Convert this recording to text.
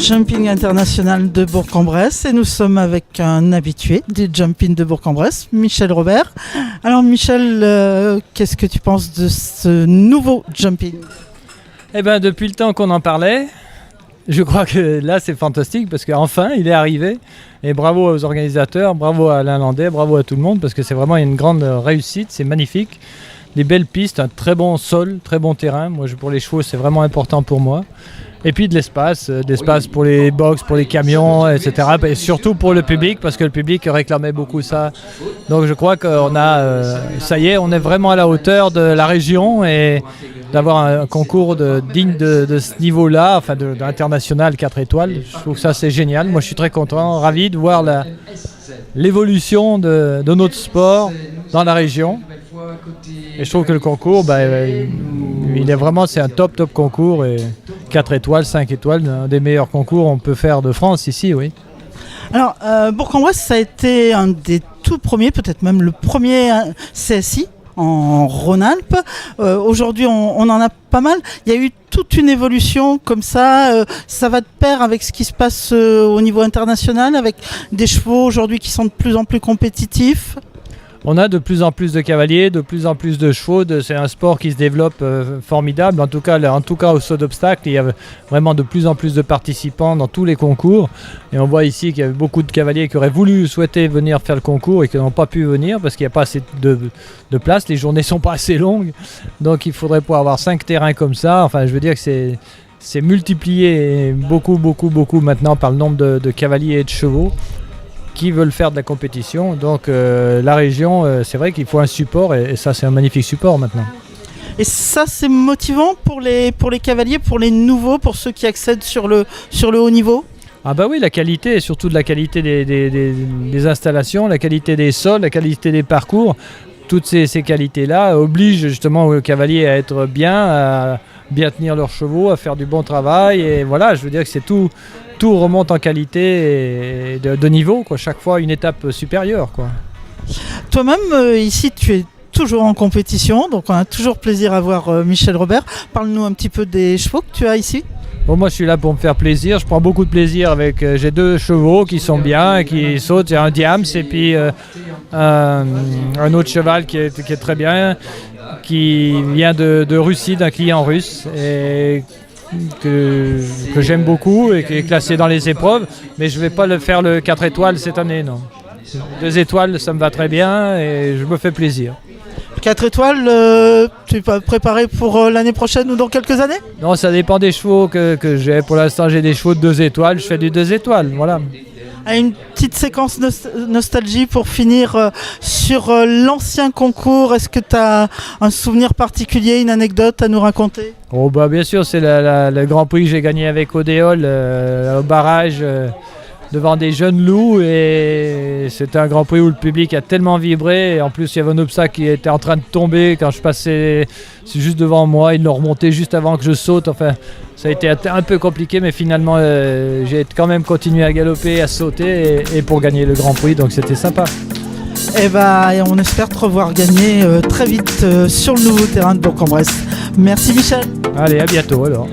Jumping International de Bourg-en-Bresse et nous sommes avec un habitué du Jumping de Bourg-en-Bresse, Michel Robert. Alors Michel, qu'est-ce que tu penses de ce nouveau Jumping ? Eh bien, depuis le temps qu'on en parlait, je crois que là c'est fantastique parce qu'enfin il est arrivé. Et bravo aux organisateurs, bravo à Alain Landais, bravo à tout le monde parce que c'est vraiment une grande réussite, c'est magnifique. Des belles pistes, un très bon sol, très bon terrain. Moi, pour les chevaux, c'est vraiment important pour moi. Et puis de l'espace pour les box, pour les camions, etc. Et surtout pour le public, parce que le public réclamait beaucoup ça. Donc je crois qu'on a, ça y est, on est vraiment à la hauteur de la région et d'avoir un concours digne de ce niveau-là, enfin d'international 4 étoiles. Je trouve que ça c'est génial. Moi je suis très content, ravi de voir l'évolution de notre sport dans la région. Et je trouve que le concours, il est vraiment, c'est un top concours et 4 étoiles, 5 étoiles, un des meilleurs concours qu'on peut faire de France ici, oui. Alors, Bourg-en-Bresse, ça a été un des tout premiers, peut-être même le premier CSI en Rhône-Alpes. Aujourd'hui, on en a pas mal. Il y a eu toute une évolution comme ça. Ça va de pair avec ce qui se passe au niveau international, avec des chevaux aujourd'hui qui sont de plus en plus compétitifs. On a de plus en plus de cavaliers, de plus en plus de chevaux. C'est un sport qui se développe formidable. En tout cas au saut d'obstacles, il y a vraiment de plus en plus de participants dans tous les concours. Et on voit ici qu'il y a beaucoup de cavaliers qui auraient souhaité venir faire le concours et qui n'ont pas pu venir parce qu'il n'y a pas assez de place. Les journées ne sont pas assez longues. Donc il faudrait pouvoir avoir 5 terrains comme ça. Enfin, je veux dire que c'est multiplié beaucoup maintenant par le nombre de cavaliers et de chevaux qui veulent faire de la compétition. Donc la région, c'est vrai qu'il faut un support et ça c'est un magnifique support maintenant. Et ça c'est motivant pour les cavaliers, pour les nouveaux, pour ceux qui accèdent sur le haut niveau ? Ah bah oui, la qualité, et surtout de la qualité des installations, la qualité des sols, la qualité des parcours, toutes ces qualités-là obligent justement les cavaliers à être bien, à bien tenir leurs chevaux, à faire du bon travail. Et voilà, je veux dire que c'est tout remonte en qualité et de niveau, quoi. Chaque fois une étape supérieure, quoi. Toi-même, ici, tu es toujours en compétition, donc on a toujours plaisir à voir Michel Robert. Parle-nous un petit peu des chevaux que tu as ici. Bon, moi je suis là pour me faire plaisir, je prends beaucoup de plaisir avec, j'ai 2 chevaux qui sont bien, qui sautent, il y a un Diams et puis un autre cheval qui est très bien, qui vient de Russie, d'un client russe et que j'aime beaucoup et qui est classé dans les épreuves, mais je ne vais pas le faire le 4 étoiles cette année, non. 2 étoiles, ça me va très bien et je me fais plaisir. 4 étoiles, tu es préparé pour l'année prochaine ou dans quelques années ? Non, ça dépend des chevaux que j'ai. Pour l'instant, j'ai des chevaux de 2 étoiles, je fais du 2 étoiles, voilà. Une petite séquence nostalgie pour finir sur l'ancien concours. Est-ce que tu as un souvenir particulier, une anecdote à nous raconter ? Oh bah bien sûr, c'est le Grand Prix que j'ai gagné avec Odéol au barrage devant des jeunes loups et c'était un Grand Prix où le public a tellement vibré et en plus il y avait un obstacle qui était en train de tomber quand je passais juste devant moi, ils l'ont remonté juste avant que je saute, enfin ça a été un peu compliqué mais finalement j'ai quand même continué à galoper, à sauter et pour gagner le Grand Prix, donc c'était sympa. Et on espère te revoir gagner très vite sur le nouveau terrain de Bourg-en-Bresse. Merci Michel. Allez, à bientôt alors.